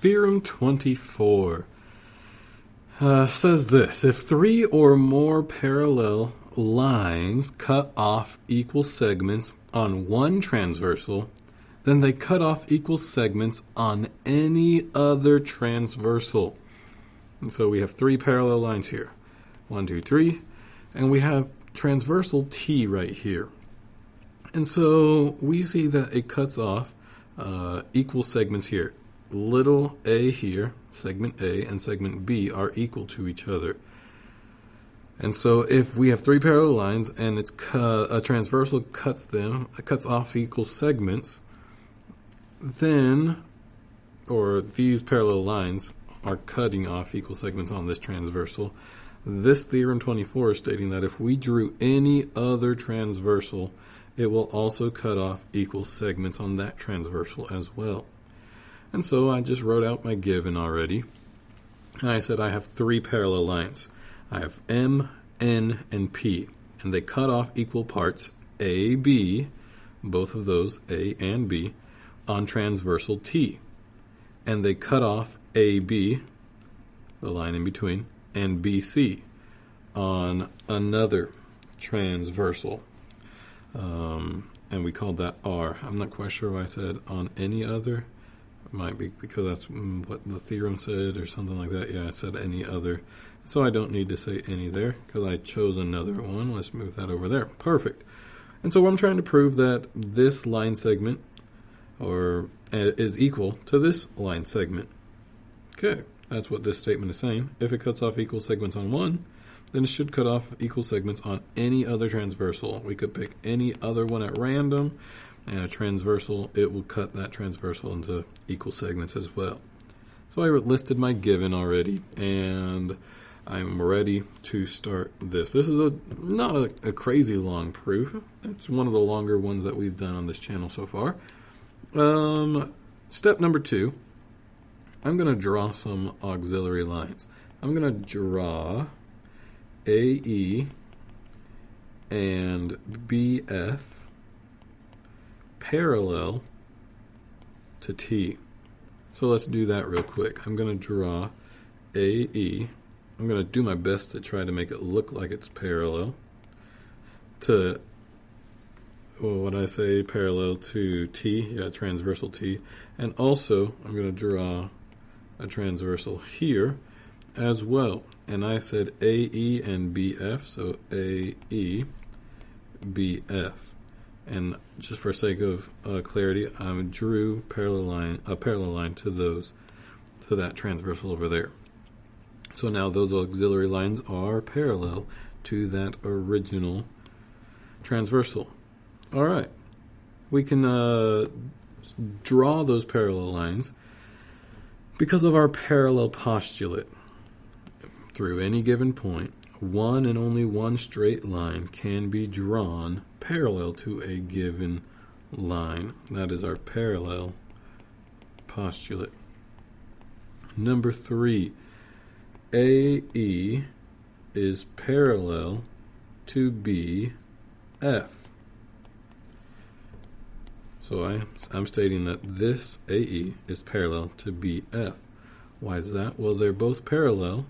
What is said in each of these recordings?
Theorem 24 says this: if three or more parallel lines cut off equal segments on one transversal, then they cut off equal segments on any other transversal. And so we have three parallel lines here. 1, 2, 3. And we have transversal T right here. And so we see that it cuts off equal segments here. Little a here, segment A, and segment B are equal to each other. And so if we have three parallel lines and it's a transversal cuts off equal segments, then, or these parallel lines are cutting off equal segments on this transversal, this Theorem 24 is stating that if we drew any other transversal, it will also cut off equal segments on that transversal as well. And so I just wrote out my given already. And I said I have three parallel lines. I have M, N, and P. And they cut off equal parts A, B, both of those, A and B, on transversal T. And they cut off AB, the line in between, and BC on another transversal. And we called that R. I'm not quite sure why I said on any other. It might be because that's what the theorem said or something like that. Yeah, I said any other. So I don't need to say any there because I chose another one. Let's move that over there. Perfect. And so I'm trying to prove that this line segment is equal to this line segment. Okay, that's what this statement is saying. If it cuts off equal segments on one, then it should cut off equal segments on any other transversal. We could pick any other one at random, and a transversal, it will cut that transversal into equal segments as well. So I listed my given already, and I'm ready to start this. This is not a crazy long proof. It's one of the longer ones that we've done on this channel so far. Step number 2, I'm going to draw some auxiliary lines. I'm going to draw AE and BF parallel to T. So let's do that real quick. I'm going to draw AE. I'm going to do my best to try to make it look like it's parallel to, what I say, parallel to T, yeah, transversal T. And also, I'm going to draw a transversal here as well. And I said AE and BF, so AE, BF. And just for sake of clarity, I drew a parallel line to that transversal over there. So now those auxiliary lines are parallel to that original transversal. All right, we can draw those parallel lines because of our parallel postulate. Through any given point, one and only one straight line can be drawn parallel to a given line. That is our parallel postulate. Number 3, AE is parallel to BF. So I'm stating that this AE is parallel to BF. Why is that? Well, they're both parallel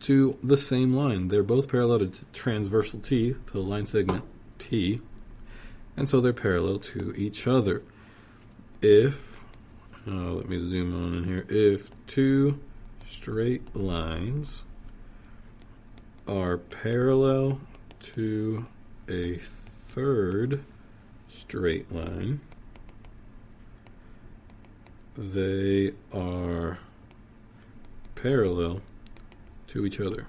to the same line. They're both parallel to transversal T, to the line segment T, and so they're parallel to each other. If, let me zoom on in here, if two straight lines are parallel to a third straight line, they are parallel to each other.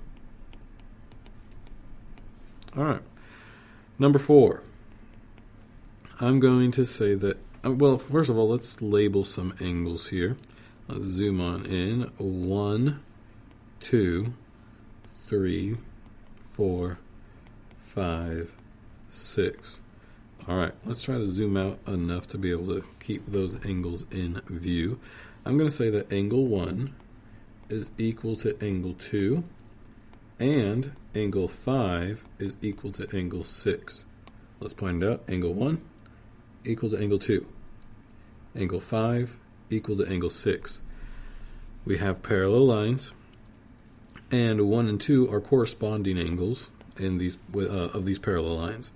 All right. Number 4. I'm going to say that, well, first of all, let's label some angles here. Let's zoom on in. 1, 2, 3, 4, 5, 6. All right, let's try to zoom out enough to be able to keep those angles in view. I'm going to say that angle 1 is equal to angle 2, and angle 5 is equal to angle 6. Let's point it out. Angle 1 equal to angle 2. Angle 5 equal to angle 6. we have parallel lines, and 1 and 2 are corresponding angles in these of these parallel lines.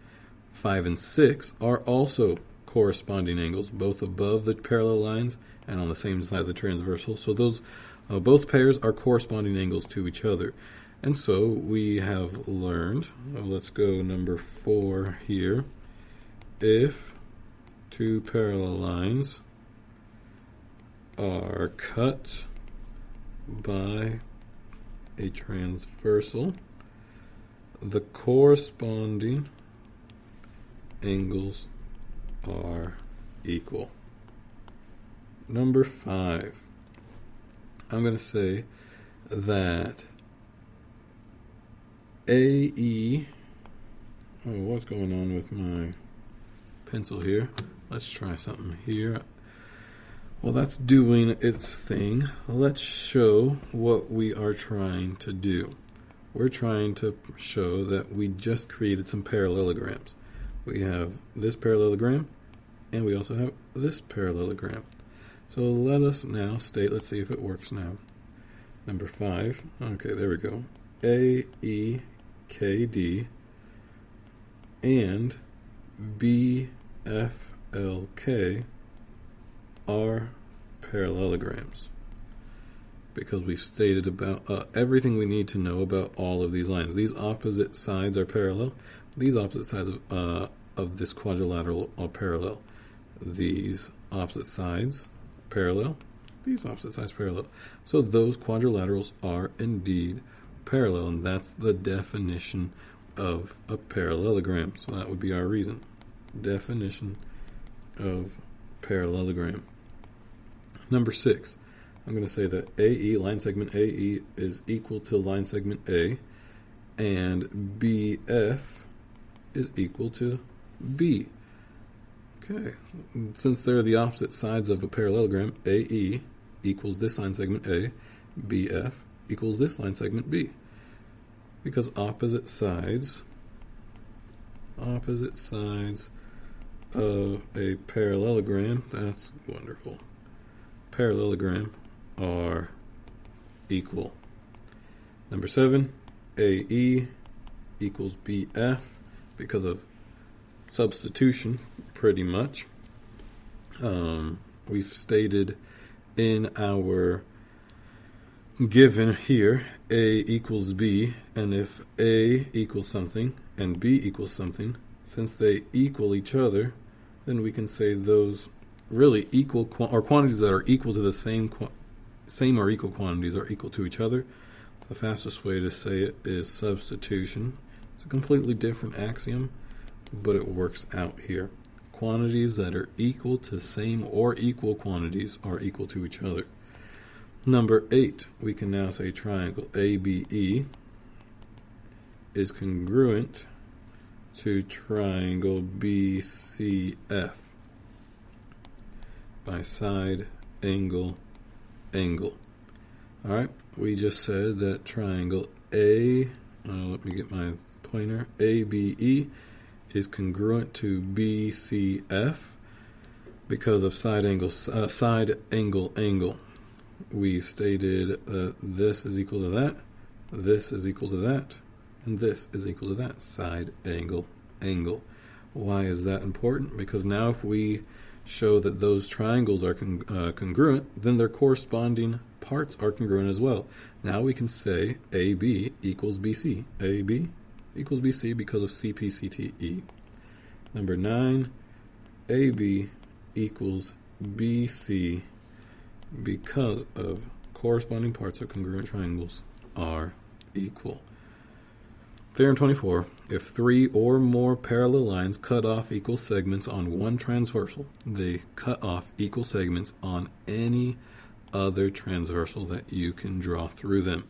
5 and 6 are also corresponding angles, both above the parallel lines and on the same side of the transversal. So those both pairs are corresponding angles to each other. And so we have learned, let's go number 4 here, if two parallel lines are cut by a transversal, the corresponding angles are equal. Number 5, I'm going to say that AE, what's going on with my pencil here? Let's try something here. Well, that's doing its thing. Let's show what we are trying to do. We're trying to show that we just created some parallelograms. We have this parallelogram, and we also have this parallelogram. So let us now state, let's see if it works now. Number 5, okay, there we go. AEKD and BFLK are parallelograms, because we've stated about everything we need to know about all of these lines. These opposite sides are parallel. These opposite sides of this quadrilateral are parallel. These opposite sides parallel. These opposite sides parallel. So those quadrilaterals are indeed parallel, and that's the definition of a parallelogram. So that would be our reason. Definition of parallelogram. Number 6, I'm going to say that AE, line segment AE, is equal to line segment A, and BF is equal to B. Okay, since they're the opposite sides of a parallelogram, AE equals this line segment A, BF equals this line segment B. Because opposite sides of a parallelogram, that's wonderful, parallelogram are equal. Number 7, AE equals BF because of substitution, pretty much. We've stated in our given here A equals B, and if A equals something and B equals something, since they equal each other, then we can say those really equal or quantities that are equal to the same or equal quantities are equal to each other. The fastest way to say it is substitution. It's a completely different axiom, but it works out here. Quantities that are equal to same or equal quantities are equal to each other. Number 8, we can now say triangle ABE is congruent to triangle BCF by side, angle, angle. All right, we just said that triangle let me get my pointer, ABE is congruent to BCF because of side angle, angle. We've stated that this is equal to that, this is equal to that, and this is equal to that, side angle, angle. Why is that important? Because now if we show that those triangles are congruent, then their corresponding parts are congruent as well. Now we can say AB equals BC. AB equals BC because of CPCTE. Number 9, AB equals BC because of corresponding parts of congruent triangles are equal. Theorem 24, if 3 or more parallel lines cut off equal segments on one transversal, they cut off equal segments on any other transversal that you can draw through them.